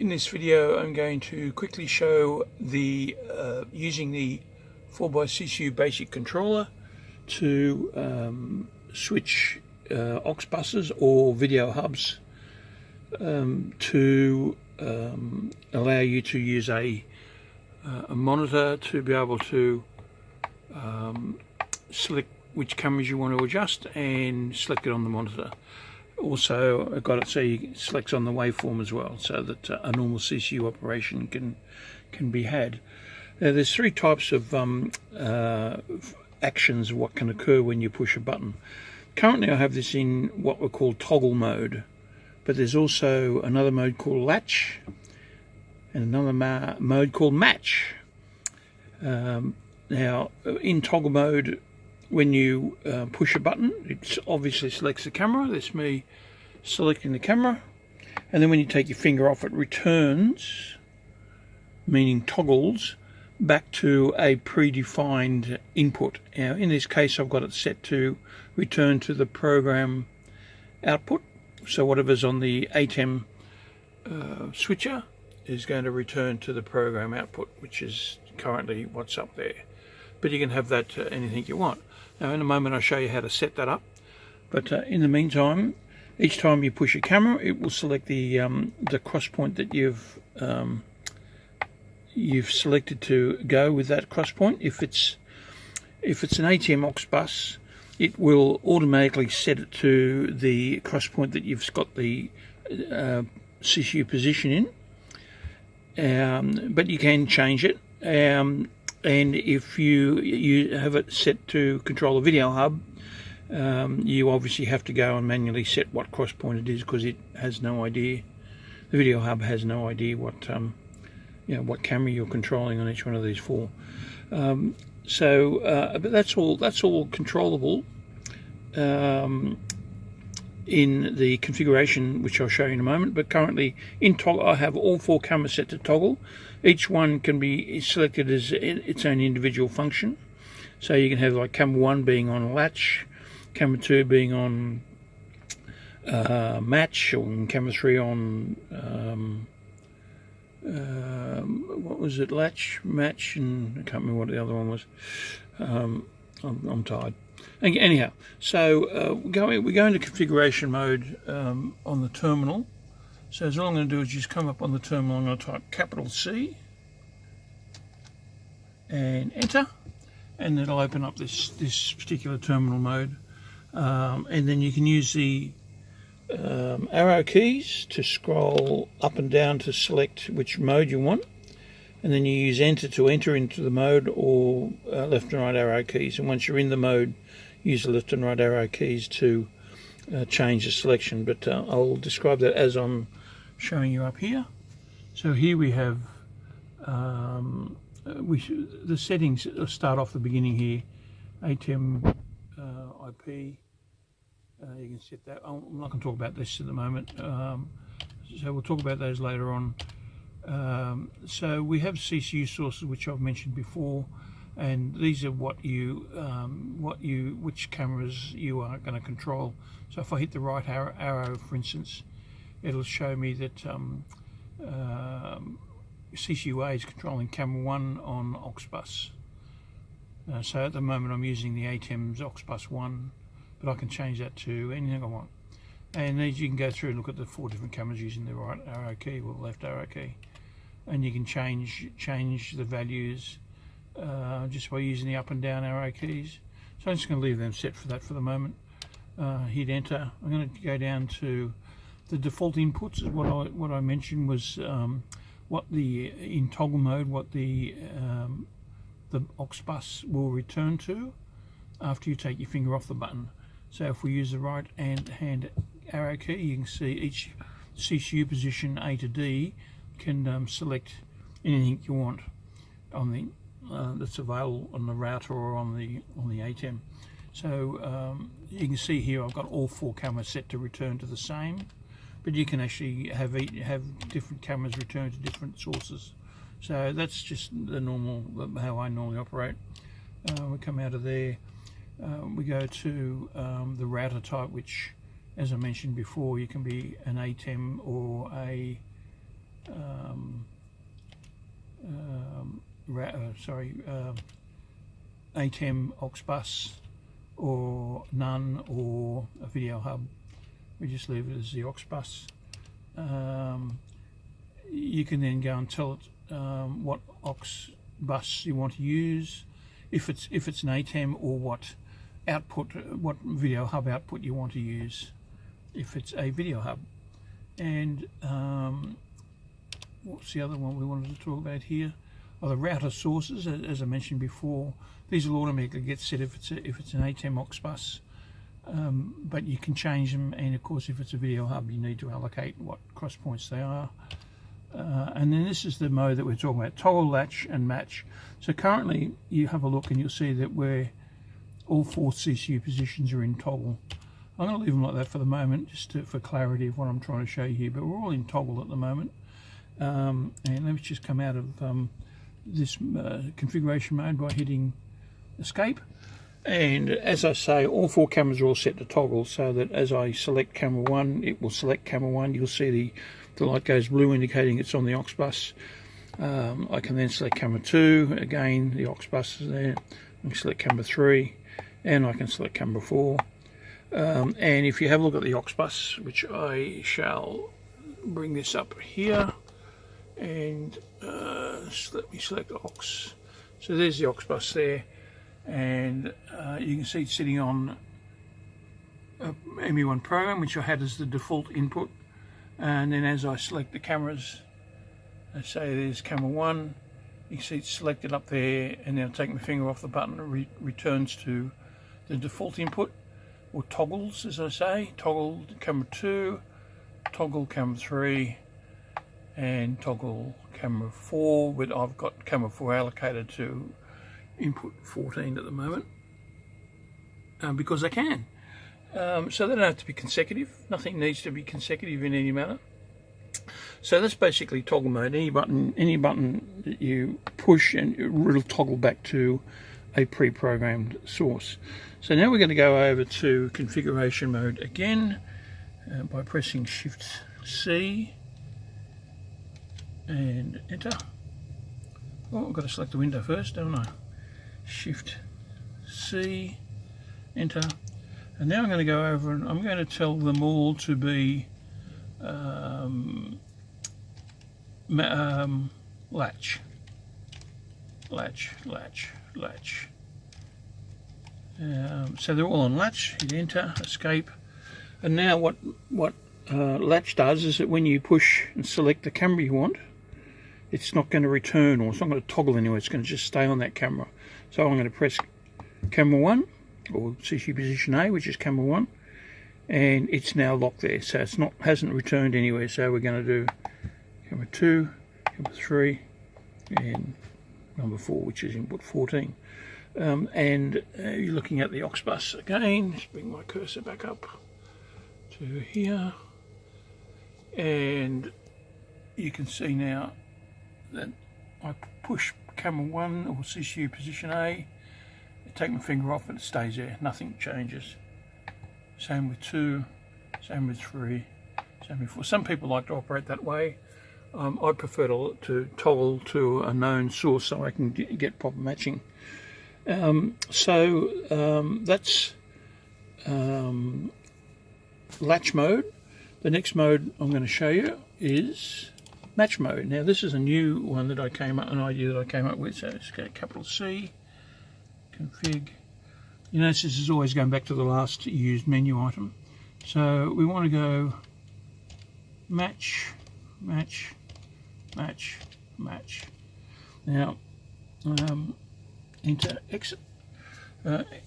In this video I'm going to quickly show the using the 4x CCU basic controller to switch aux buses or video hubs to allow you to use a monitor to be able to select which cameras you want to adjust and select it on the monitor. Also, I've got it so it selects on the waveform as well, so that a normal CCU operation can be had. Now, there's three types of actions what can occur when you push a button. Currently, I have this in what we call toggle mode, but there's also another mode called LATCH and another mode called match. Now, in toggle mode, when you push a button, it obviously selects the camera. That's me selecting the camera. And then when you take your finger off, it returns, meaning toggles, back to a predefined input. Now, in this case, I've got it set to return to the program output. So whatever's on the ATEM switcher is going to return to the program output, which is currently what's up there. But you can have that anything you want. Now in a moment I'll show you how to set that up, but in the meantime, each time you push a camera, it will select the cross point that you've selected to go with that cross point. If it's an ATEM aux bus, it will automatically set it to the cross point that you've got the CCU position in, but you can change it. And if you have it set to control a video hub, you obviously have to go and manually set what cross point it is, because it has no idea. The video hub has no idea what what camera you're controlling on each one of these four. But that's all controllable in the configuration, which I'll show you in a moment. But currently in toggle, I have all four cameras set to toggle. Each one can be selected as its own individual function. So you can have like camera 1 being on latch, camera 2 being on match, or camera 3 on what was it, latch, match, and I can't remember what the other one was. I'm tired. Anyhow, so we go into configuration mode on the terminal. So all I'm going to do is just come up on the terminal. I'm going to type capital C and enter, and it'll open up this particular terminal mode. And then you can use the arrow keys to scroll up and down to select which mode you want, and then you use enter to enter into the mode, or left and right arrow keys. And once you're in the mode, use the left and right arrow keys to change the selection. But I'll describe that as I'm showing you up here. So here we have the settings start off the beginning here. ATEM IP. You can set that. I'm not going to talk about this at the moment. So we'll talk about those later on. So we have CCU sources, which I've mentioned before, and these are which cameras you are going to control. So if I hit the right arrow, for instance, it'll show me that CCUA is controlling camera 1 on aux bus. So at the moment I'm using the ATEM's aux bus 1, but I can change that to anything I want. And as you can go through and look at the four different cameras using the right arrow key or the left arrow key, and you can change the values just by using the up and down arrow keys. So I'm just going to leave them set for that for the moment. Hit enter. I'm going to go down to the default inputs. What I mentioned was what in toggle mode, what the aux bus will return to after you take your finger off the button. So if we use the right hand arrow key, you can see each CCU position A to D can select anything you want on the that's available on the router or on the ATEM. So you can see here I've got all four cameras set to return to the same, but you can actually have different cameras return to different sources. So that's just the how I normally operate. We come out of there, we go to the router type, which, as I mentioned before, you can be an ATEM or a ATEM aux bus or none or a video hub. We just leave it as the aux bus. You can then go and tell it what aux bus you want to use, if it's an ATEM, or what video hub output you want to use if it's a video hub. And what's the other one we wanted to talk about here? The router sources, as I mentioned before. These will automatically get set if it's an ATEM aux bus, but you can change them. And of course, if it's a video hub, you need to allocate what cross points they are. And then this is the mode that we're talking about: toggle, latch, and match. So currently, you have a look and you'll see that all 4 CCU positions are in toggle. I'm going to leave them like that for the moment, just for clarity of what I'm trying to show you here. But we're all in toggle at the moment. And let me just come out of this configuration mode by hitting escape. And as I say, all 4 cameras are all set to toggle, so that as I select camera 1, it will select camera 1. You'll see the light goes blue, indicating it's on the aux bus. I can then select camera 2. Again, the aux bus is there. I can select camera 3, and I can select camera 4. And if you have a look at the aux bus, which I shall bring this up here, and let me select aux. So there's the aux bus there, and you can see it's sitting on a ME1 program, which I had as the default input. And then as I select the cameras, I say there's camera 1, you can see it's selected up there, and then I take my finger off the button, it returns to the default input, or toggles, as I say. Toggle camera 2, toggle camera 3, and toggle camera 4, but I've got camera 4 allocated to input 14 at the moment, because I can. So they don't have to be consecutive. Nothing needs to be consecutive in any manner. So that's basically toggle mode. Any button that you push, and it'll toggle back to a pre-programmed source. So now we're going to go over to configuration mode again by pressing Shift C and enter. Oh, I've got to select the window first, don't I? Shift C, enter. And now I'm going to go over and I'm going to tell them all to be latch. So they're all on latch. Hit enter, escape. And now what latch does is that when you push and select the camera you want, it's not going to return, or it's not going to toggle anywhere. It's going to just stay on that camera. So I'm going to press camera 1, or CCU position A, which is camera 1, and it's now locked there. So it's hasn't returned anywhere. So we're going to do camera 2, camera 3, and number 4, which is input 14. And you're looking at the aux bus again. Just bring my cursor back up to here, and you can see now that I push camera 1 or CCU position A, I take my finger off and it stays there, nothing changes. Same with 2, same with 3, same with 4. Some people like to operate that way. I prefer to toggle to a known source so I can get proper matching. That's latch mode. The next mode I'm going to show you is match mode. Now this is a new one that an idea that I came up with. So let's go capital C, config. You notice this is always going back to the last used menu item. So we want to go match. Now enter, exit.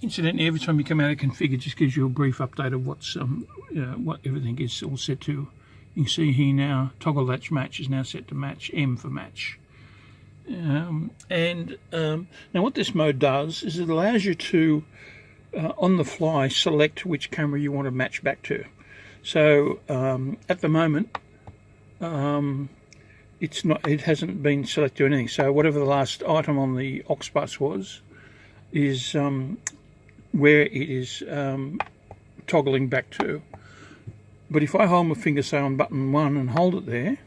Incidentally, every time you come out of config, it just gives you a brief update of what everything is all set to. You can see here now, toggle latch match is now set to match, M for match. Now what this mode does is it allows you to, on the fly, select which camera you want to match back to. So at the moment, it hasn't been selected or anything. So whatever the last item on the aux bus was, is where it is toggling back to. But if I hold my finger, say, on button 1 and hold it there,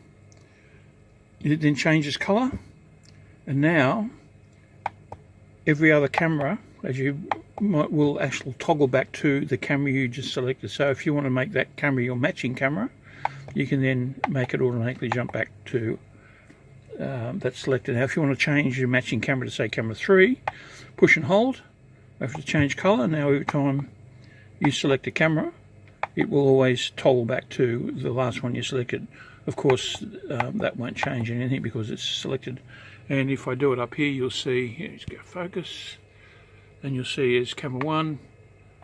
it then changes colour, and now every other camera, as you will actually toggle back to the camera you just selected. So if you want to make that camera your matching camera, you can then make it automatically jump back to that selected. Now if you want to change your matching camera to say camera 3, push and hold, wait for it to change colour. Now every time you select a camera, it will always toggle back to the last one you selected. Of course that won't change anything because it's selected. And if I do it up here, you'll see, here, let's go focus, and you'll see it's camera 1,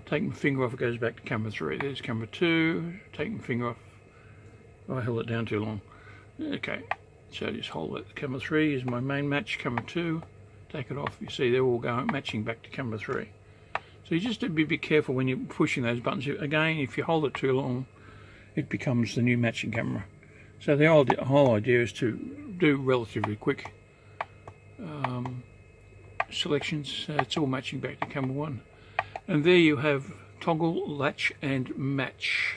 take my finger off, it goes back to camera 3. There's camera 2, take my finger off, I held it down too long. Okay, so just hold it. Camera 3 is my main match, camera 2, take it off, you see they're all going matching back to camera 3. So you just have to be careful when you're pushing those buttons. Again, if you hold it too long, it becomes the new matching camera. So the whole idea is to do relatively quick selections. It's all matching back to camera 1. And there you have toggle, latch and match.